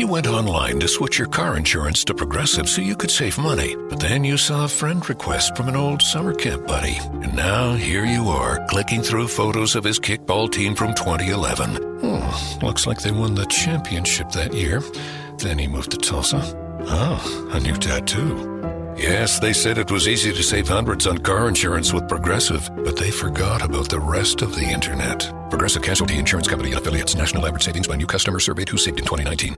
You went online to switch your car insurance to Progressive so you could save money. But then you saw a friend request from an old summer camp buddy. And now here you are, clicking through photos of his kickball team from 2011. Looks like they won the championship that year. Then he moved to Tulsa. Oh, a new tattoo. Yes, they said it was easy to save hundreds on car insurance with Progressive, but they forgot about the rest of the internet. Progressive Casualty Insurance Company and affiliates. National average savings by new customer surveyed who saved in 2019.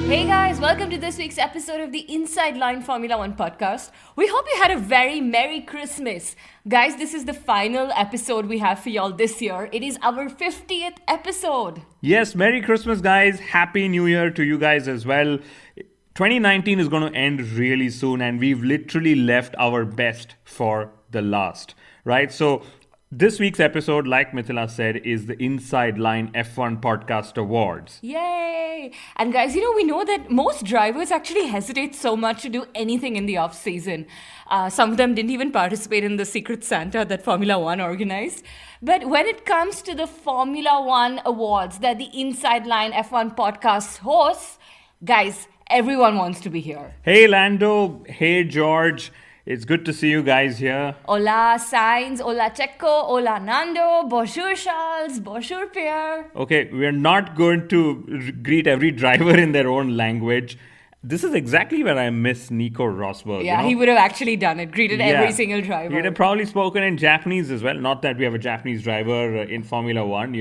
Hey guys, welcome to this week's episode of the Inside Line Formula One podcast. We hope you had a very Merry Christmas. Guys, this is the final episode we have for y'all this year. It is our 50th episode. Yes, Merry Christmas, guys. Happy New Year to you guys as well. 2019 is going to end really soon, and we've literally left our best for the last, right? So this week's episode, like Mithila said, is the Inside Line F1 Podcast Awards. Yay! And guys, we know that most drivers actually hesitate so much to do anything in the off-season. Some of them didn't even participate in the Secret Santa that Formula One organized. But when it comes to the Formula One Awards that the Inside Line F1 Podcast hosts, guys, everyone wants to be here. Hey, Lando. Hey, George. It's good to see you guys here. Hola, Sainz. Hola, Checo. Hola, Nando. Bonjour, Charles. Bonjour, Pierre. Okay, we're not going to greet every driver in their own language. This is exactly where I miss Nico Rosberg. Yeah, he would have actually done it. Greeted every single driver. He'd have probably spoken in Japanese as well. Not that we have a Japanese driver in Formula One,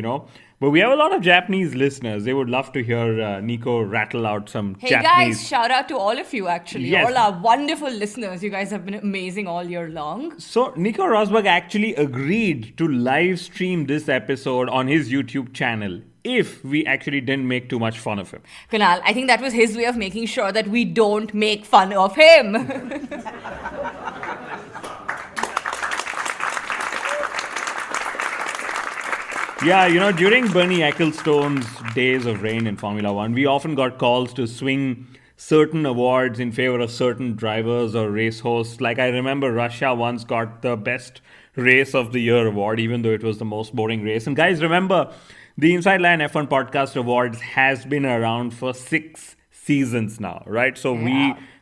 But we have a lot of Japanese listeners. They would love to hear Nico rattle out some Japanese. Hey guys, shout out to all of you actually. Yes. All our wonderful listeners. You guys have been amazing all year long. So Nico Rosberg actually agreed to live stream this episode on his YouTube channel if we actually didn't make too much fun of him. Kunal, I think that was his way of making sure that we don't make fun of him. Yeah, during Bernie Ecclestone's days of reign in Formula One, we often got calls to swing certain awards in favor of certain drivers or race hosts. Like I remember Russia once got the best race of the year award, even though it was the most boring race. And guys, remember, the Inside Line F1 Podcast Awards has been around for 6 seasons now, right? So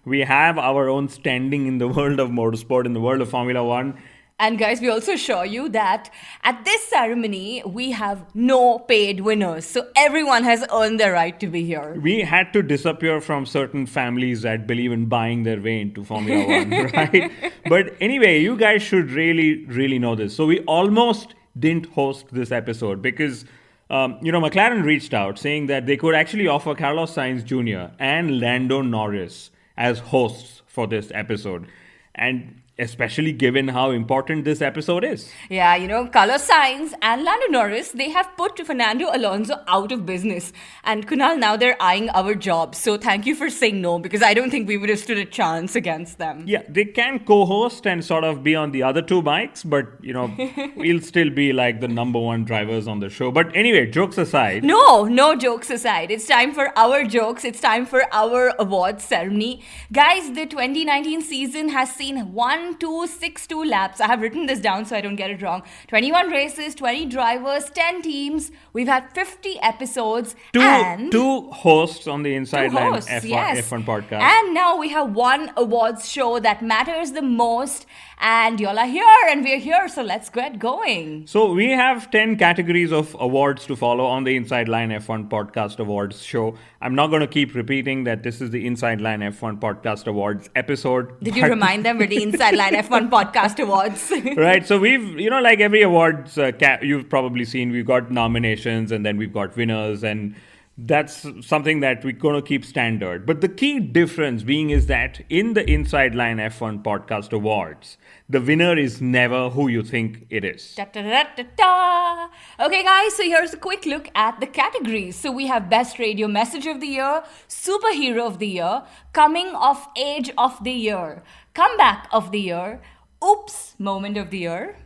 we have our own standing in the world of motorsport, in the world of Formula One. And guys, we also assure you that at this ceremony, we have no paid winners. So everyone has earned their right to be here. We had to disappear from certain families that believe in buying their way into Formula One, right? But anyway, you guys should really, really know this. So we almost didn't host this episode because, McLaren reached out saying that they could actually offer Carlos Sainz Jr. and Lando Norris as hosts for this episode. And especially given how important this episode is. Yeah, Carlos Sainz and Lando Norris, they have put Fernando Alonso out of business. And Kunal, now they're eyeing our jobs. So thank you for saying no, because I don't think we would have stood a chance against them. Yeah, they can co-host and sort of be on the other two bikes, but, we'll still be like the number one drivers on the show. But anyway, jokes aside. No jokes aside. It's time for our jokes. It's time for our awards ceremony. Guys, the 2019 season has seen 1,262 laps. I have written this down so I don't get it wrong. 21 races, 20 drivers, 10 teams. We've had 50 episodes. Two hosts on the Inside Line F1 podcast. And now we have one awards show that matters the most. And y'all are here and we're here. So let's get going. So we have 10 categories of awards to follow on the Inside Line F1 Podcast Awards show. I'm not going to keep repeating that this is the Inside Line F1 Podcast Awards episode. Did you remind them we're the Inside Line F1 Podcast Awards? Right. So we've, like every awards you've probably seen, we've got nominations and then we've got winners, and that's something that we're going to keep standard. But the key difference being is that in the Inside Line F1 Podcast Awards, the winner is never who you think it is. Da, da, da, da, da. Okay, guys, so here's a quick look at the categories. So we have Best Radio Message of the Year, Superhero of the Year, Coming of Age of the Year, Comeback of the Year, Oops Moment of the Year.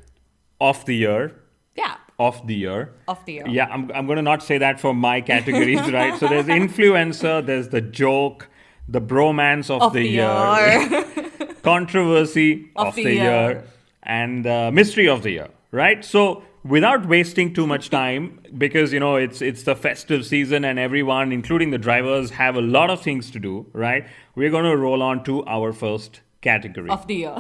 Of the Year. Yeah. of the year. Of the year. Yeah, I'm going to not say that for my categories, right? So there's influencer, there's the joke, the bromance of the year, controversy of the year, and mystery of the year, right? So without wasting too much time, because it's the festive season and everyone, including the drivers, have a lot of things to do, right? We're going to roll on to our first category of the year.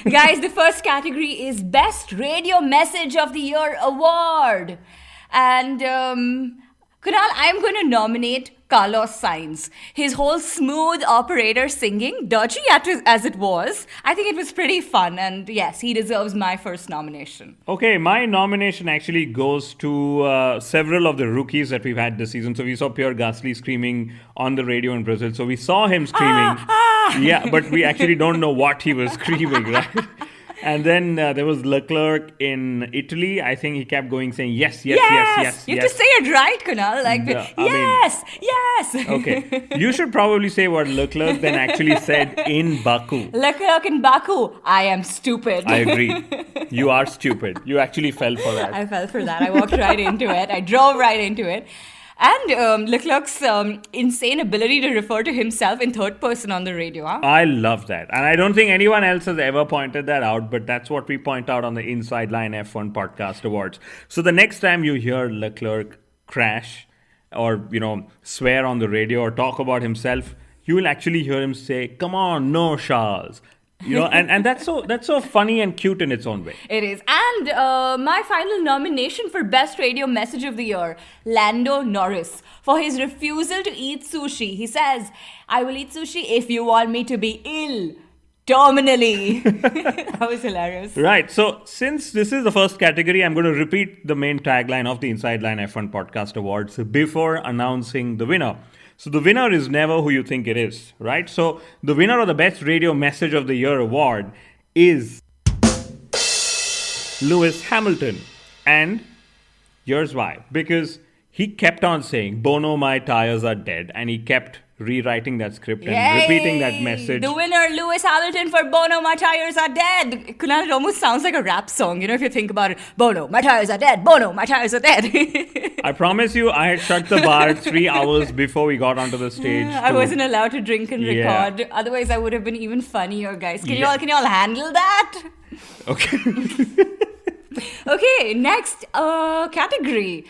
Guys, the first category is Best Radio Message of the Year Award. And Kunal, I'm going to nominate Carlos Sainz. His whole smooth operator singing, dodgy as it was, I think it was pretty fun. And yes, he deserves my first nomination. Okay, my nomination actually goes to several of the rookies that we've had this season. So we saw Pierre Gasly screaming on the radio in Brazil. So we saw him screaming. Yeah, but we actually don't know what he was screaming, right? And then there was Leclerc in Italy. I think he kept going saying, yes. You have to say it right, Kunal. Yes. Okay. You should probably say what Leclerc then actually said in Baku. Leclerc in Baku, I am stupid. I agree. You are stupid. You actually fell for that. I fell for that. I walked right into it. I drove right into it. And Leclerc's insane ability to refer to himself in third person on the radio. Huh? I love that. And I don't think anyone else has ever pointed that out, but that's what we point out on the Inside Line F1 Podcast Awards. So the next time you hear Leclerc crash or, swear on the radio or talk about himself, you will actually hear him say, come on, no, Charles. And that's so funny and cute in its own way. It is. And my final nomination for Best Radio Message of the Year, Lando Norris, for his refusal to eat sushi. He says, I will eat sushi if you want me to be ill. Terminally. That was hilarious. Right. So since this is the first category, I'm going to repeat the main tagline of the Inside Line F1 Podcast Awards before announcing the winner. So the winner is never who you think it is, right? So the winner of the Best Radio Message of the Year award is Lewis Hamilton. And here's why. Because he kept on saying, Bono, my tires are dead. And he kept rewriting that script and repeating that message. The winner, Lewis Hamilton, for Bono, my tires are dead. Kunal, it almost sounds like a rap song, if you think about it. Bono, my tires are dead. Bono, my tires are dead. I promise you, I had shut the bar 3 hours before we got onto the stage. I wasn't allowed to drink and record. Otherwise, I would have been even funnier, guys. Can you all handle that? Okay. Okay, next category.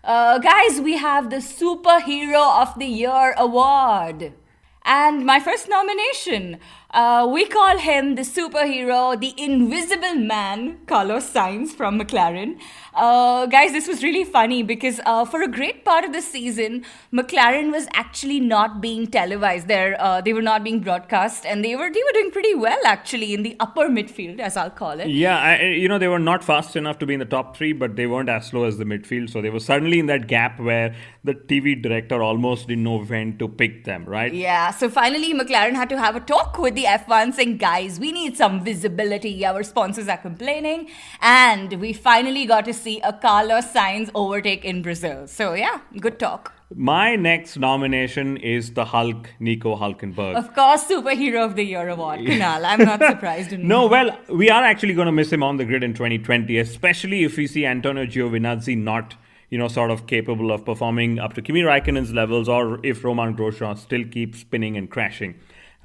Guys, we have the Superhero of the Year award. And my first nomination, we call him the superhero, the invisible man, Carlos Sainz from McLaren. Guys, this was really funny because for a great part of the season, McLaren was actually not being televised. They were not being broadcast, and they were doing pretty well actually in the upper midfield, as I'll call it. Yeah, they were not fast enough to be in the top 3, but they weren't as slow as the midfield. So they were suddenly in that gap where the TV director almost didn't know when to pick them, right? Yeah, so finally McLaren had to have a talk with the F1 saying, guys, we need some visibility. Our sponsors are complaining. And we finally got to see a Carlos Sainz overtake in Brazil. So yeah, good talk. My next nomination is the Hulk, Nico Hulkenberg. Of course, Superhero of the Year award, Kunal. I'm not surprised. No, well, we are actually going to miss him on the grid in 2020, especially if we see Antonio Giovinazzi not, sort of capable of performing up to Kimi Raikkonen's levels, or if Romain Grosjean still keeps spinning and crashing.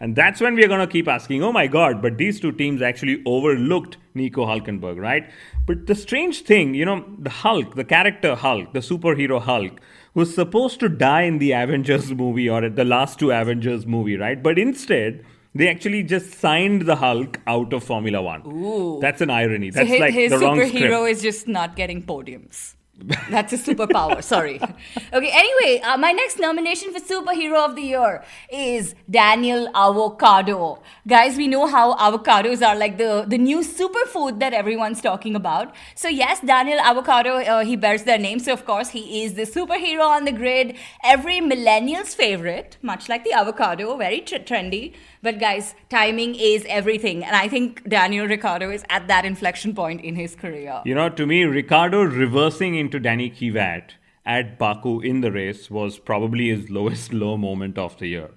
And that's when we're going to keep asking, oh my God, but these two teams actually overlooked Nico Hulkenberg, right? But the strange thing, the Hulk, the character Hulk, the superhero Hulk, was supposed to die in the Avengers movie or at the last 2 Avengers movie, right? But instead, they actually just signed the Hulk out of Formula One. Ooh. That's an irony. That's so like his the wrong script. His superhero is just not getting podiums. That's a superpower. Sorry. Okay, anyway, my next nomination for Superhero of the Year is Daniel Avocado. Guys, we know how avocados are like the new superfood that everyone's talking about. So yes, Daniel Avocado, he bears their name. So of course, he is the superhero on the grid. Every millennial's favorite, much like the avocado, very trendy. But guys, timing is everything. And I think Daniel Ricciardo is at that inflection point in his career. To me, Ricciardo reversing into Danny Kvyat at Baku in the race was probably his lowest low moment of the year.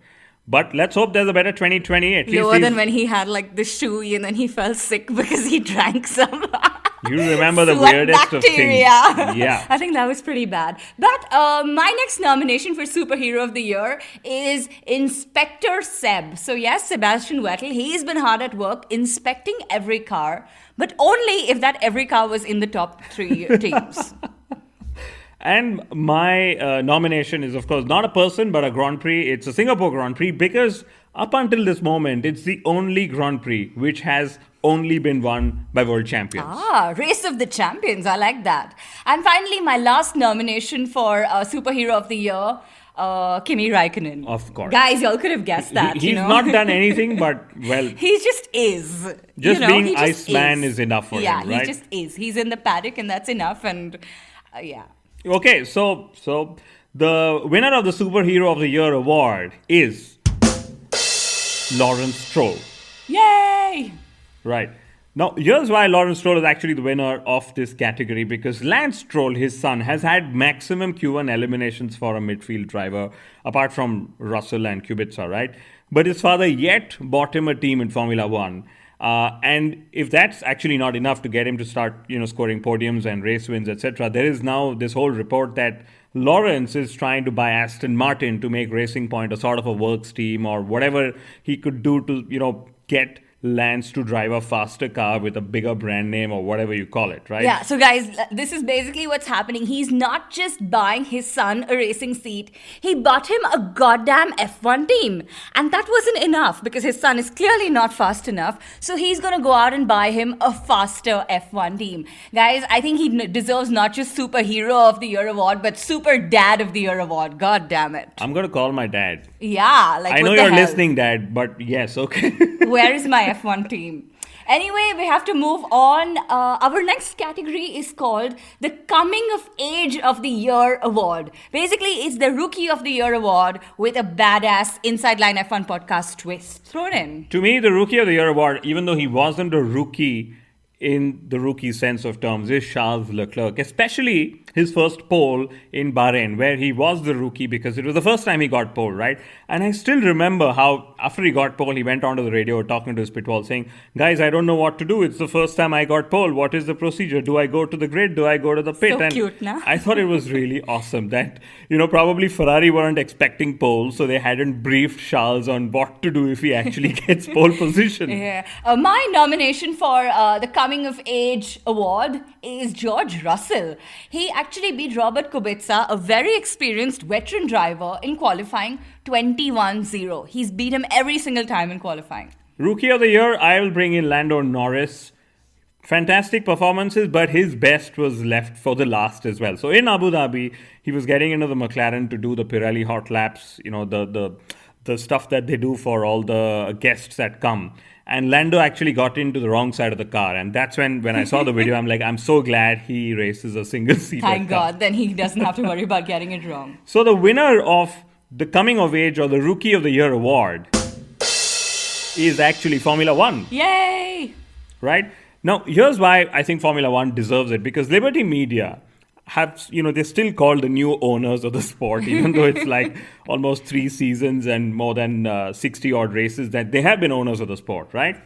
But let's hope there's a better 2020. At least lower than when he had like the shoe and then he fell sick because he drank some. You remember the Sweat weirdest of things. bacteria. Yeah. I think that was pretty bad. But my next nomination for Superhero of the Year is Inspector Seb. So yes, Sebastian Vettel, he's been hard at work inspecting every car, but only if that every car was in the top 3 teams. And my nomination is, of course, not a person, but a Grand Prix. It's a Singapore Grand Prix because up until this moment, it's the only Grand Prix which has only been won by world champions. Race of the Champions. I like that. And finally, my last nomination for Superhero of the Year, Kimi Raikkonen. Of course. Guys, y'all could have guessed that. He's not done anything, but, well, He just is. Just being he just Iceman is enough for him, Yeah, right? he just is. He's in the paddock and that's enough. And yeah. okay, so the winner of the Superhero of the Year award is Lawrence Stroll. Yay! Right. Now, here's why Lawrence Stroll is actually the winner of this category, because Lance Stroll, his son, has had maximum Q1 eliminations for a midfield driver, apart from Russell and Kubica, right? But his father yet bought him a team in Formula One. And if that's actually not enough to get him to start, scoring podiums and race wins, etc., there is now this whole report that Lawrence is trying to buy Aston Martin to make Racing Point a sort of a works team or whatever he could do to, get Lance to drive a faster car with a bigger brand name or whatever you call it, right? Yeah, so guys, this is basically what's happening. He's not just buying his son a racing seat, he bought him a goddamn F1 team. And that wasn't enough because his son is clearly not fast enough. So he's going to go out and buy him a faster F1 team. Guys, I think he deserves not just Superhero of the Year award, but Super Dad of the Year award. God damn it. I'm going to call my dad. Yeah, like I what know the you're hell? listening, Dad, but yes, okay. Where is my F1 team? Anyway, we have to move on. Our next category is called the Coming of Age of the Year Award. Basically, it's the Rookie of the Year Award with a badass Inside Line F1 podcast twist thrown in. To me, the Rookie of the Year award, even though he wasn't a rookie in the rookie sense of terms, is Charles Leclerc, especially his first pole in Bahrain, where he was the rookie because it was the first time he got pole, right? And I still remember how after he got pole, he went onto the radio talking to his pit wall saying, guys, I don't know what to do. It's the first time I got pole. What is the procedure? Do I go to the grid? Do I go to the pit? So and cute, nah? I thought it was really awesome that, probably Ferrari weren't expecting pole, so they hadn't briefed Charles on what to do if he actually gets pole position. Yeah. My nomination for the Coming of Age award is George Russell. He actually beat Robert Kubica, a very experienced veteran driver, in qualifying 21-0. He's beat him every single time in qualifying. Rookie of the Year, I will bring in Lando Norris. Fantastic performances, but his best was left for the last as well. So in Abu Dhabi, he was getting into the McLaren to do the Pirelli hot laps, the stuff that they do for all the guests that come. And Lando actually got into the wrong side of the car. And that's when I saw the video, I'm like, I'm so glad he races a single-seater Thank car. God, then he doesn't have to worry about getting it wrong. So the winner of the Coming of Age or the Rookie of the Year award is actually Formula One. Yay! Right? Now, here's why I think Formula One deserves it. Because Liberty Media have, they're still called the new owners of the sport, even though it's like almost 3 seasons and more than 60 odd races that they have been owners of the sport, right?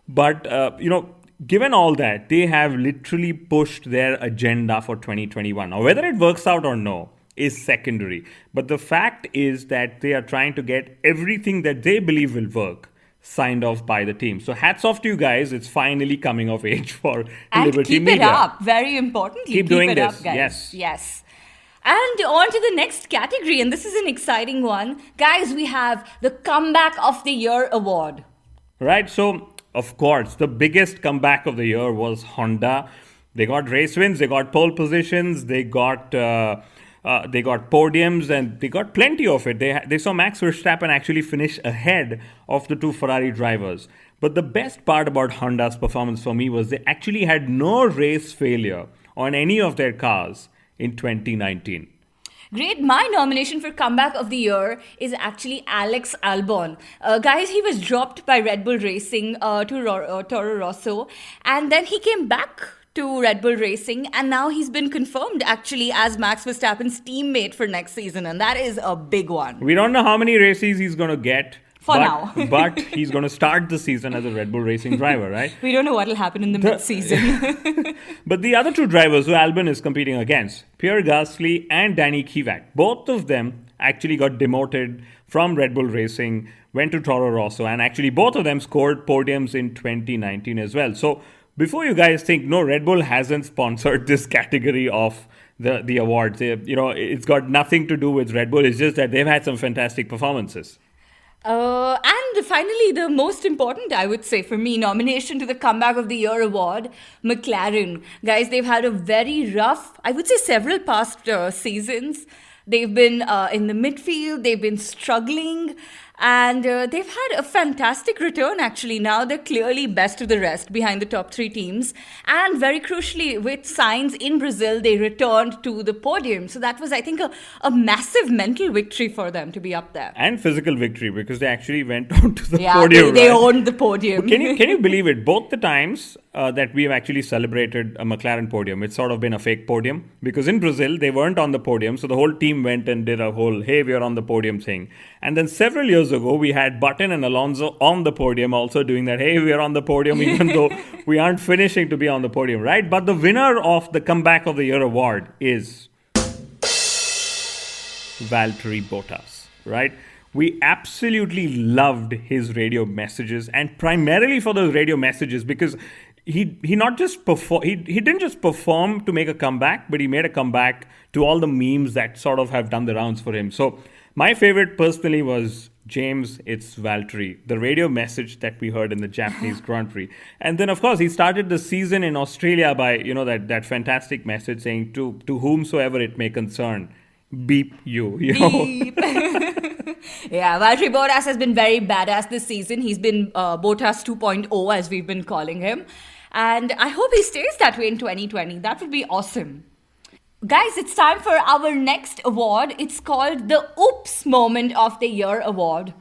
But, given all that, they have literally pushed their agenda for 2021. Now, whether it works out or no is secondary. But the fact is that they are trying to get everything that they believe will work signed off by the team. So hats off to you guys. It's finally coming of age for And Liberty keep Media. it up. Very importantly, Keep doing it this. up, guys. Yes. Yes. And on to the next category, and this is an exciting one. Guys, we have the Comeback of the Year award. Right, so of course, the biggest comeback of the year was Honda. They got race wins, they got pole positions, they got podiums, and they got plenty of it. They saw Max Verstappen actually finish ahead of the 2 Ferrari drivers. But the best part about Honda's performance for me was they actually had no race failure on any of their cars in 2019. Great. My nomination for Comeback of the Year is actually Alex Albon. Guys, he was dropped by Red Bull Racing to Toro Rosso, and then he came back to Red Bull Racing, and now he's been confirmed actually as Max Verstappen's teammate for next season, and that is a big one. We don't know how many races he's going to get, For now. But he's going to start the season as a Red Bull Racing driver, right? We don't know what will happen in the mid-season. But the other two drivers who Albon is competing against, Pierre Gasly and Danny Kiewak, both of them actually got demoted from Red Bull Racing, went to Toro Rosso, and actually both of them scored podiums in 2019 as well. So before you guys think, no, Red Bull hasn't sponsored this category of the awards. It's got nothing to do with Red Bull. It's just that they've had some fantastic performances. And finally, the most important, I would say, for me, nomination to the Comeback of the Year award, McLaren. Guys, they've had a very rough, I would say, several past seasons. They've been in the midfield, they've been struggling, and they've had a fantastic return, actually. Now they're clearly best of the rest behind the top three teams. And very crucially, with Sainz in Brazil, they returned to the podium. So that was, I think, a massive mental victory for them to be up there. And physical victory, because they actually went on to the Yeah, podium. they owned the podium. Can you believe it? Both the times that we've actually celebrated a McLaren podium, it's sort of been a fake podium. Because in Brazil, they weren't on the podium. So the whole team went and did a whole, hey, we're on the podium thing. And then several years ago, we had Button and Alonso on the podium also doing that, hey, we're on the podium, even though we aren't finishing to be on the podium, right? But the winner of the Comeback of the Year award is Valtteri Bottas, right? We absolutely loved his radio messages, and primarily for those radio messages because he not just he didn't just perform to make a comeback, but he made a comeback to all the memes that sort of have done the rounds for him. So my favorite personally was James, it's Valtteri, the radio message that we heard in the Japanese Grand Prix. And then, of course, he started the season in Australia by, that fantastic message saying, to whomsoever it may concern, beep you. Beep. Yeah, Valtteri Bottas has been very badass this season. He's been Bottas 2.0, as we've been calling him. And I hope he stays that way in 2020. That would be awesome. Guys, it's time for our next award. It's called the Oops Moment of the Year award.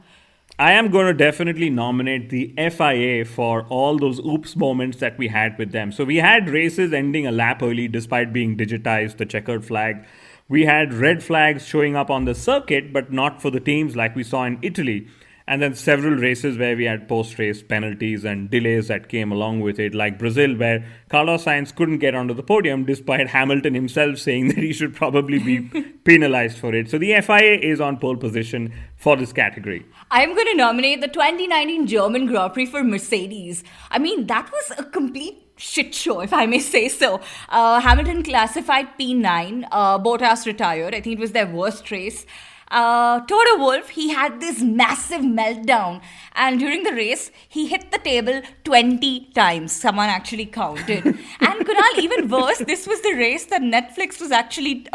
I am going to definitely nominate the FIA for all those oops moments that we had with them. So we had races ending a lap early despite being digitized, the checkered flag. We had red flags showing up on the circuit, but not for the teams like we saw in Italy. And then several races where we had post-race penalties and delays that came along with it, like Brazil, where Carlos Sainz couldn't get onto the podium despite Hamilton himself saying that he should probably be penalized for it. So the FIA is on pole position for this category. I'm going to nominate the 2019 German Grand Prix for Mercedes. I mean, that was a complete shit show, if I may say so. Hamilton classified P9, Bottas retired. I think it was their worst race. Toto Wolff, he had this massive meltdown, and during the race, he hit the table 20 times. Someone actually counted. And Kunal, even worse, this was the race that Netflix was actually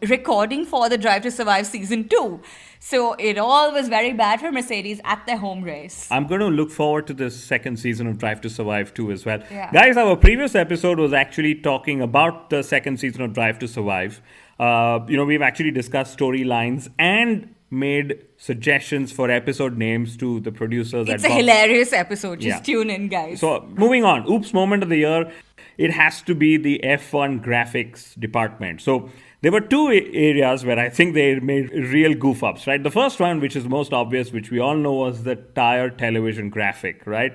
recording for the Drive to Survive Season 2. So it all was very bad for Mercedes at their home race. I'm going to look forward to the second season of Drive to Survive 2 as well. Yeah. Guys, our previous episode was actually talking about the second season of Drive to Survive. We've actually discussed storylines and made suggestions for episode names to the producers. It's a hilarious episode. Just tune in, guys. So moving on, Oops Moment of the Year. It has to be the F1 graphics department. So there were two areas where I think they made real goof ups, right? The first one, which is most obvious, which we all know, was the tire television graphic, right?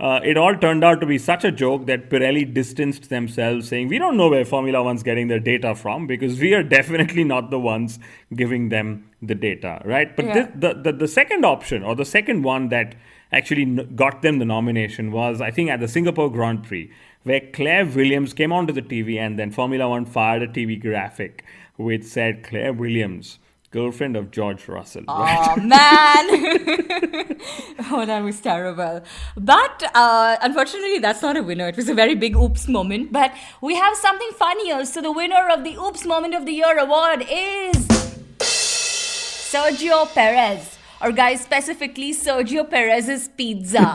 It all turned out to be such a joke that Pirelli distanced themselves, saying, we don't know where Formula One's getting their data from because we are definitely not the ones giving them the data, right? But the second option, or the second one that actually got them the nomination was, I think, at the Singapore Grand Prix, where Claire Williams came onto the TV and then Formula One fired a TV graphic which said, Claire Williams, girlfriend of George Russell. Oh, man. Oh, that was terrible. But unfortunately, that's not a winner. It was a very big oops moment. But we have something funnier. So the winner of the Oops Moment of the Year award is Sergio Perez. Or guys, specifically Sergio Perez's pizza.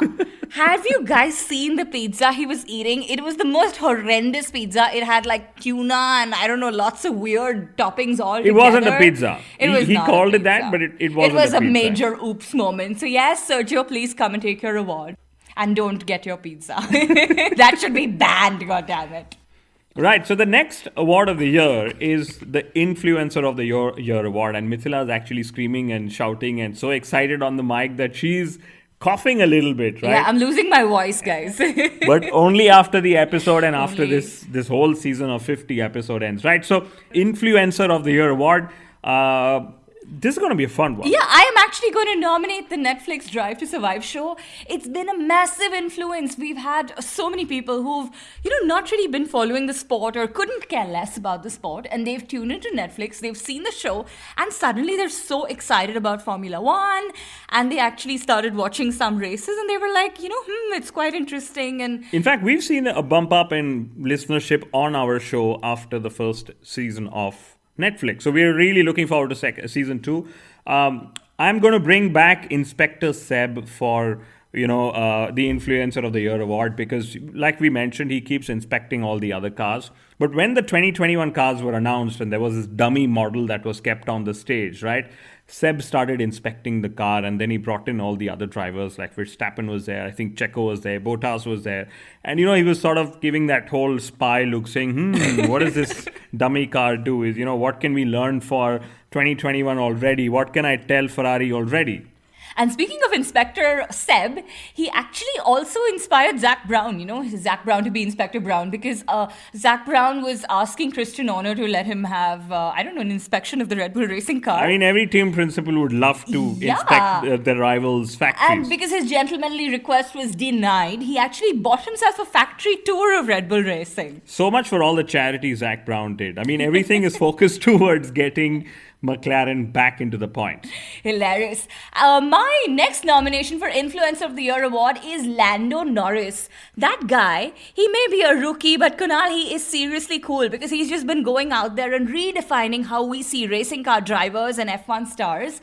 Have you guys seen the pizza he was eating? It was the most horrendous pizza. It had like tuna and I don't know, lots of weird toppings all together. It wasn't a pizza. He called it that, but it wasn't a pizza. It was a major oops moment. So yes, Sergio, please come and take your award. And don't get your pizza. That should be banned, goddammit. Right. So the next award of the year is the Influencer of the Year award. And Mithila is actually screaming and shouting and so excited on the mic that she's coughing a little bit, right? Yeah, I'm losing my voice, guys. But only after the episode and after Only. this whole season of 50 episode ends, right? So Influencer of the Year award, this is going to be a fun one. Yeah, I am actually going to nominate the Netflix Drive to Survive show. It's been a massive influence. We've had so many people who've, not really been following the sport or couldn't care less about the sport, and they've tuned into Netflix, they've seen the show, and suddenly they're so excited about Formula One, and they actually started watching some races, and they were like, it's quite interesting. And In fact, we've seen a bump up in listenership on our show after the first season of Netflix. So we're really looking forward to season 2. I'm going to bring back Inspector Seb for the Influencer of the Year award because, like we mentioned, he keeps inspecting all the other cars. But when the 2021 cars were announced and there was this dummy model that was kept on the stage, right? Seb started inspecting the car and then he brought in all the other drivers like Verstappen was there, I think Checo was there, Bottas was there. And, he was sort of giving that whole spy look saying, what does this dummy car do? What can we learn for 2021 already? What can I tell Ferrari already? And speaking of Inspector Seb, he actually also inspired Zach Brown, Zach Brown to be Inspector Brown because Zach Brown was asking Christian Horner to let him have, an inspection of the Red Bull racing car. I mean, every team principal would love to inspect their rivals' factories. And because his gentlemanly request was denied, he actually bought himself a factory tour of Red Bull racing. So much for all the charity Zach Brown did. I mean, everything is focused towards getting McLaren back into the point. Hilarious. My next nomination for Influencer of the Year award is Lando Norris. That guy, he may be a rookie, but Kunal, he is seriously cool because he's just been going out there and redefining how we see racing car drivers and F1 stars.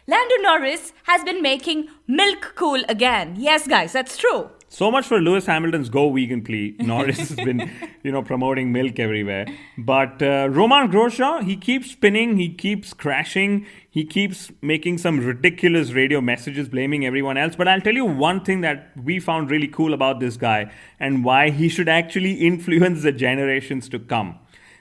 Lando Norris has been making milk cool again. Yes, guys, that's true. So much for Lewis Hamilton's Go Vegan plea. Norris has been, promoting milk everywhere. But Romain Grosjean, he keeps spinning, he keeps crashing, he keeps making some ridiculous radio messages blaming everyone else. But I'll tell you one thing that we found really cool about this guy and why he should actually influence the generations to come.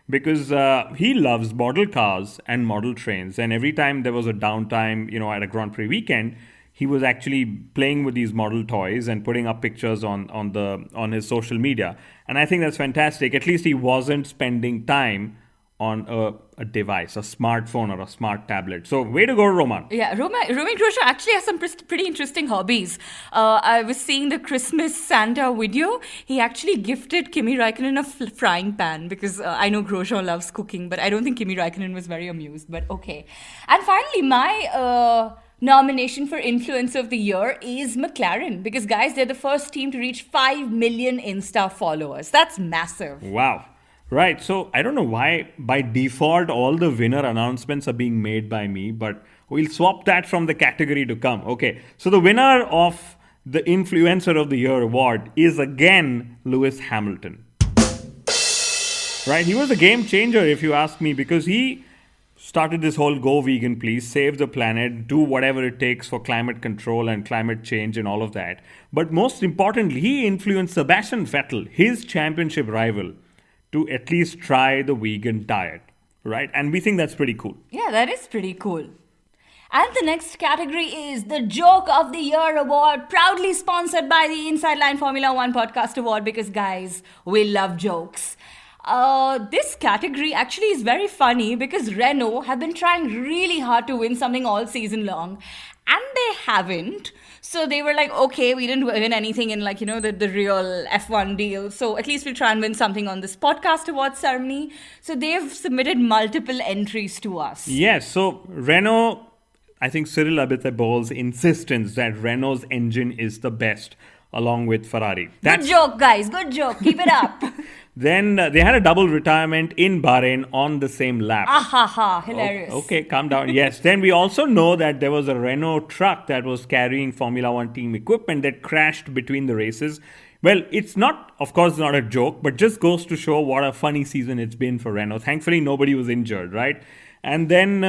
Because he loves model cars and model trains. And every time there was a downtime, at a Grand Prix weekend, he was actually playing with these model toys and putting up pictures on his social media. And I think that's fantastic. At least he wasn't spending time on a device, a smartphone or a smart tablet. So way to go, Roman. Yeah, Romain Grosjean actually has some pretty interesting hobbies. I was seeing the Christmas Santa video. He actually gifted Kimi Räikkönen a frying pan because I know Grosjean loves cooking, but I don't think Kimi Räikkönen was very amused. But okay. And finally, my nomination for Influencer of the Year is McLaren because, guys, they're the first team to reach 5 million Insta followers. That's massive. Wow. Right. So I don't know why by default all the winner announcements are being made by me, but we'll swap that from the category to come. Okay. So the winner of the Influencer of the Year award is again Lewis Hamilton. Right. He was a game changer, if you ask me, because he started this whole go vegan, please, save the planet, do whatever it takes for climate control and climate change and all of that. But most importantly, he influenced Sebastian Vettel, his championship rival, to at least try the vegan diet, right? And we think that's pretty cool. Yeah, that is pretty cool. And the next category is the Joke of the Year award, proudly sponsored by the Inside Line Formula One podcast award because, guys, we love jokes. This category actually is very funny because Renault have been trying really hard to win something all season long and they haven't. So they were like, okay, we didn't win anything in the real F1 deal. So at least we'll try and win something on this podcast awards ceremony. So they've submitted multiple entries to us. Yes, so Renault, I think Cyril Abiteboul's insistence that Renault's engine is the best along with Ferrari. Good joke, guys. Good joke. Keep it up. Then they had a double retirement in Bahrain on the same lap. Hilarious. Okay, calm down. Yes. Then we also know that there was a Renault truck that was carrying Formula One team equipment that crashed between the races. Well, it's not, of course, not a joke, but just goes to show what a funny season it's been for Renault. Thankfully, nobody was injured, right? And then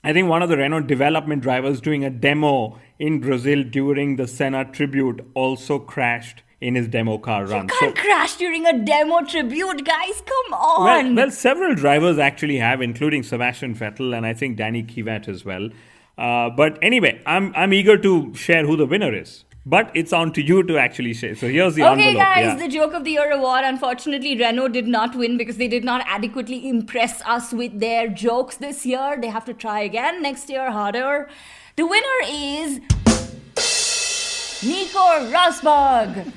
I think one of the Renault development drivers doing a demo in Brazil during the Senna tribute also crashed in his demo car run. Can't crash during a demo tribute, guys. Come on. Well, several drivers actually have, including Sebastian Vettel and I think Danny Kivat as well. But anyway, I'm eager to share who the winner is. But it's on to you to actually share. So here's the envelope. Okay, guys, the Joke of the Year award. Unfortunately, Renault did not win because they did not adequately impress us with their jokes this year. They have to try again next year, harder. The winner is Nico Rosberg.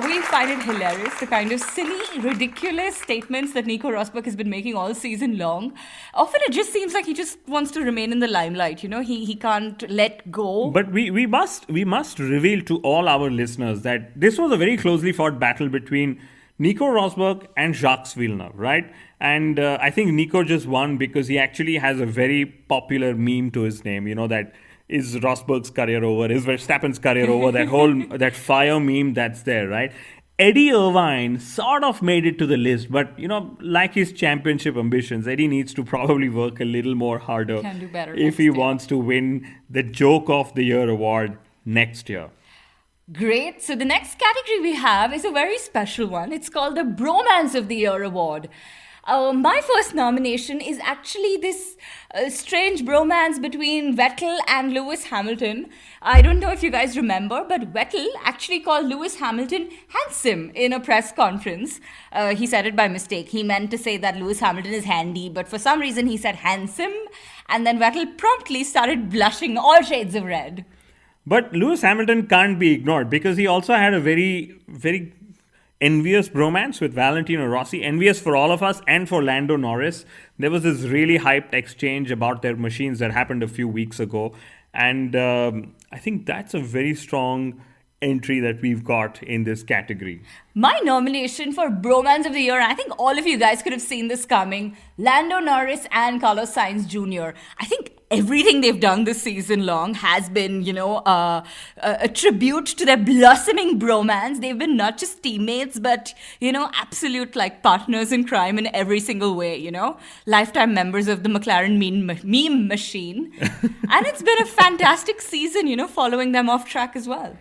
We find it hilarious, the kind of silly, ridiculous statements that Nico Rosberg has been making all season long. Often it just seems like he just wants to remain in the limelight, you know, he can't let go. But we must reveal to all our listeners that this was a very closely fought battle between Nico Rosberg and Jacques Villeneuve, right? And I think Nico just won because he actually has a very popular meme to his name, you know, that is Rosberg's career over? Is Verstappen's career over? That whole that fire meme that's there, right? Eddie Irvine sort of made it to the list, but you know, like his championship ambitions, Eddie needs to probably work a little more harder Can do better if he wants to win the Joke of the Year award next year. Great. So the next category we have is a very special one. It's called the Bromance of the Year award. My first nomination is actually this strange bromance between Vettel and Lewis Hamilton. I don't know if you guys remember, but Vettel actually called Lewis Hamilton handsome in a press conference. He said it by mistake. He meant to say that Lewis Hamilton is handy, but for some reason he said handsome, and then Vettel promptly started blushing all shades of red. But Lewis Hamilton can't be ignored because he also had a very, very envious bromance with Valentino Rossi, envious for all of us and for Lando Norris. There was this really hyped exchange about their machines that happened a few weeks ago. And I think that's a very strong entry that we've got in this category. My nomination for Bromance of the Year, and I think all of you guys could have seen this coming, Lando Norris and Carlos Sainz Jr. I think everything they've done this season long has been, you know, a tribute to their blossoming bromance. They've been not just teammates, but, you know, absolute like partners in crime in every single way, you know, lifetime members of the McLaren meme machine. And it's been a fantastic season, you know, following them off track as well.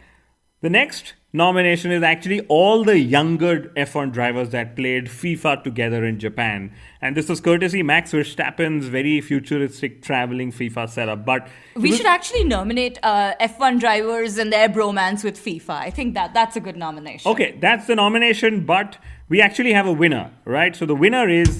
The next nomination is actually all the younger F1 drivers that played FIFA together in Japan. And this was courtesy Max Verstappen's very futuristic traveling FIFA setup. But we should actually nominate F1 drivers and their bromance with FIFA. I think that's a good nomination. Okay, that's the nomination, but we actually have a winner, right? So the winner is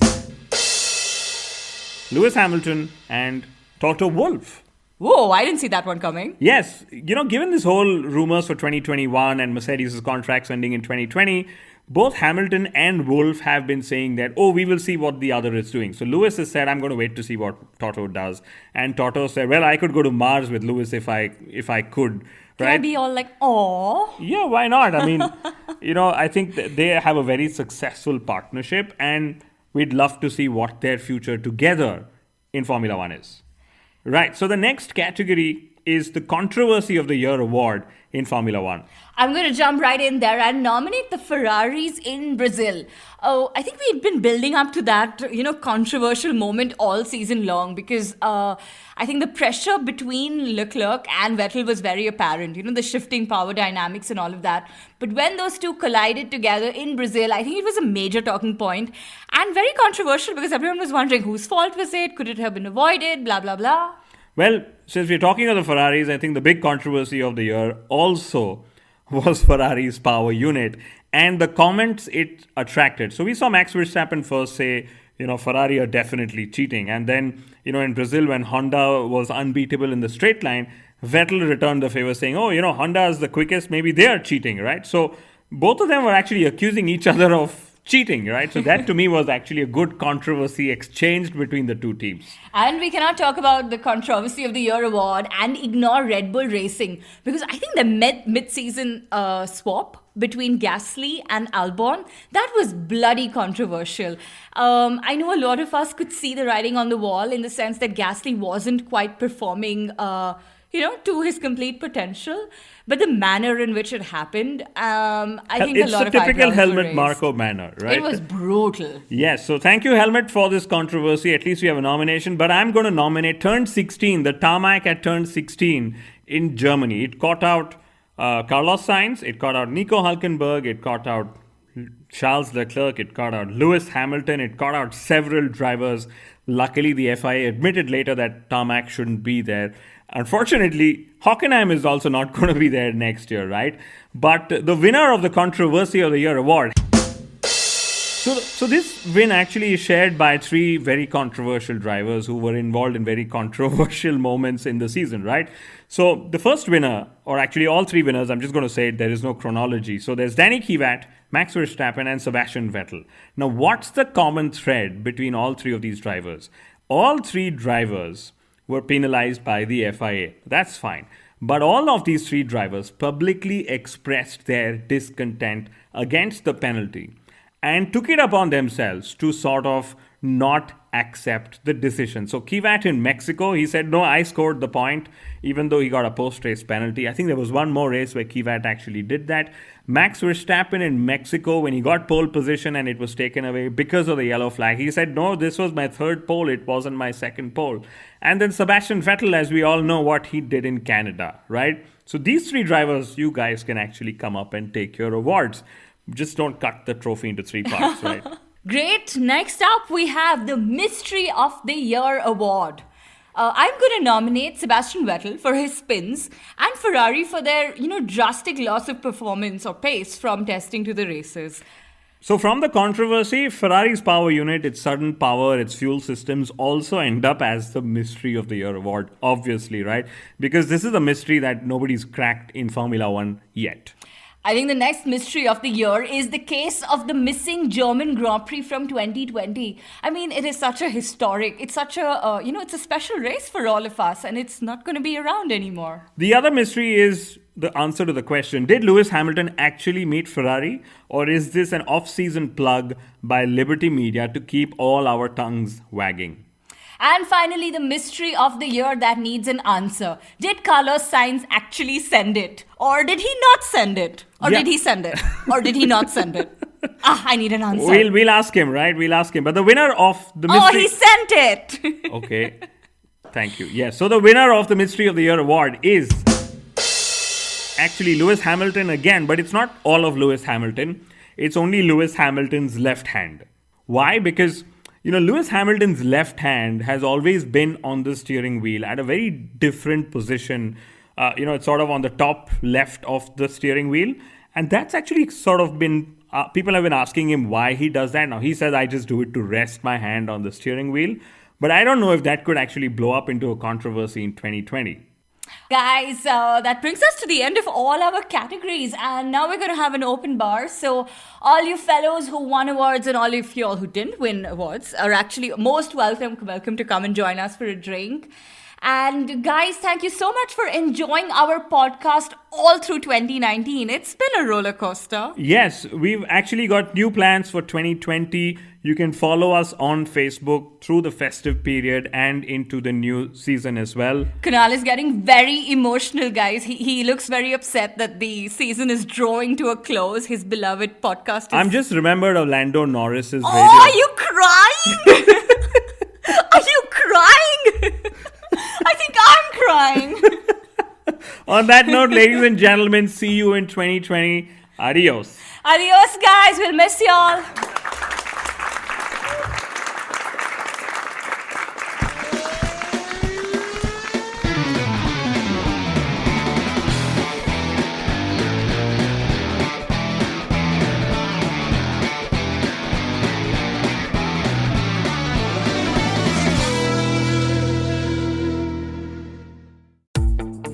Lewis Hamilton and Toto Wolff. Whoa, I didn't see that one coming. Yes, you know, given this whole rumors for 2021 and Mercedes' contracts ending in 2020, both Hamilton and Wolff have been saying that, oh, we will see what the other is doing. So Lewis has said, I'm going to wait to see what Toto does. And Toto said, well, I could go to Mars with Lewis if I could. Right? Can I be all like, oh? Yeah, why not? I mean, you know, I think that they have a very successful partnership and we'd love to see what their future together in Formula One is. Right, so the next category is the Controversy of the Year award in Formula One. I'm going to jump right in there and nominate the Ferraris in Brazil. Oh, I think we've been building up to that, you know, controversial moment all season long because I think the pressure between Leclerc and Vettel was very apparent, you know, the shifting power dynamics and all of that. But when those two collided together in Brazil, I think it was a major talking point and very controversial because everyone was wondering whose fault was it? Could it have been avoided? Blah, blah, blah. Well, since we're talking of the Ferraris, I think the big controversy of the year also was Ferrari's power unit and the comments it attracted. So we saw Max Verstappen first say, you know, Ferrari are definitely cheating. And then, you know, in Brazil, when Honda was unbeatable in the straight line, Vettel returned the favor saying, oh, you know, Honda is the quickest, maybe they are cheating, right? So both of them were actually accusing each other of cheating, right? So that to me was actually a good controversy exchanged between the two teams. And we cannot talk about the Controversy of the Year award and ignore Red Bull Racing because I think the mid-season swap between Gasly and Albon, that was bloody controversial. I know a lot of us could see the writing on the wall in the sense that Gasly wasn't quite performing to his complete potential. But the manner in which it happened, I think It's a lot the of typical eyebrows were Helmut raised. Marko manner, right? It was brutal. Yes, so thank you, Helmut, for this controversy. At least we have a nomination. But I'm going to nominate Turn 16, the tarmac at Turn 16 in Germany. It caught out Carlos Sainz, it caught out Nico Hülkenberg, it caught out Charles Leclerc, it caught out Lewis Hamilton, it caught out several drivers. Luckily, the FIA admitted later that tarmac shouldn't be there. Unfortunately, Hockenheim is also not going to be there next year, right? But the winner of the Controversy of the Year award. So this win actually is shared by three very controversial drivers who were involved in very controversial moments in the season, right? So the first winner, or actually all three winners, I'm just going to say it, there is no chronology. So there's Danny Kvyat, Max Verstappen, and Sebastian Vettel. Now, what's the common thread between all three of these drivers? All three drivers were penalized by the FIA. That's fine. But all of these three drivers publicly expressed their discontent against the penalty and took it upon themselves to sort of not accept the decision. So Kvyat in Mexico, he said, no, I scored the point, even though he got a post-race penalty. I think there was one more race where Kvyat actually did that. Max Verstappen in Mexico, when he got pole position and it was taken away because of the yellow flag, he said, no, this was my third pole, it wasn't my second pole. And then Sebastian Vettel, as we all know what he did in Canada, right? So these three drivers, you guys can actually come up and take your awards. Just don't cut the trophy into three parts, right? Great. Next up, we have the Mystery of the Year award. I'm going to nominate Sebastian Vettel for his spins and Ferrari for their, drastic loss of performance or pace from testing to the races. So from the controversy, Ferrari's power unit, its sudden power, its fuel systems also end up as the Mystery of the Year award, obviously, right? Because this is a mystery that nobody's cracked in Formula One yet. I think the next mystery of the year is the case of the missing German Grand Prix from 2020. I mean, it is such a historic, it's such a, it's a special race for all of us, and it's not going to be around anymore. The other mystery is the answer to the question, did Lewis Hamilton actually meet Ferrari, or is this an off-season plug by Liberty Media to keep all our tongues wagging? And finally, the mystery of the year that needs an answer. Did Carlos Sainz actually send it? Or did he not send it? Or did he send it? Or did he not send it? I need an answer. We'll ask him, right? We'll ask him. But the winner of the mystery... Oh, he sent it! Okay. Thank you. Yes. So the winner of the Mystery of the Year award is actually Lewis Hamilton again. But it's not all of Lewis Hamilton. It's only Lewis Hamilton's left hand. Why? Because... Lewis Hamilton's left hand has always been on the steering wheel at a very different position. It's sort of on the top left of the steering wheel. And that's actually sort of been, people have been asking him why he does that. Now, he says, I just do it to rest my hand on the steering wheel. But I don't know if that could actually blow up into a controversy in 2020. Guys, that brings us to the end of all our categories, and now we're going to have an open bar. So all you fellows who won awards and all of you all who didn't win awards are actually most welcome to come and join us for a drink. And guys, thank you so much for enjoying our podcast all through 2019. It's been a roller coaster. Yes, we've actually got new plans for 2020. You can follow us on Facebook through the festive period and into the new season as well. Kunal is getting very emotional, guys. He looks very upset that the season is drawing to a close. His beloved podcast is... I'm just remembered of Lando Norris's radio. Oh, are you crying? Are you crying? I think I'm crying. On that note, ladies and gentlemen, see you in 2020. Adios. Adios, guys. We'll miss y'all.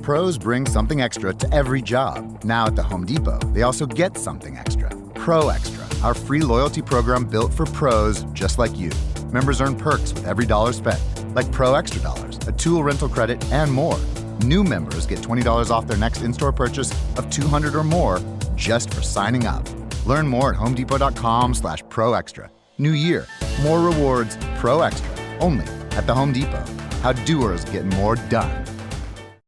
Pros bring something extra to every job. Now at the Home Depot, they also get something extra. Pro Extra, our free loyalty program built for pros just like you. Members earn perks with every dollar spent, like Pro Extra Dollars, a tool rental credit, and more. New members get $20 off their next in-store purchase of $200 or more just for signing up. Learn more at homedepot.com/Pro Extra. New year, more rewards, Pro Extra, only at the Home Depot. How doers get more done.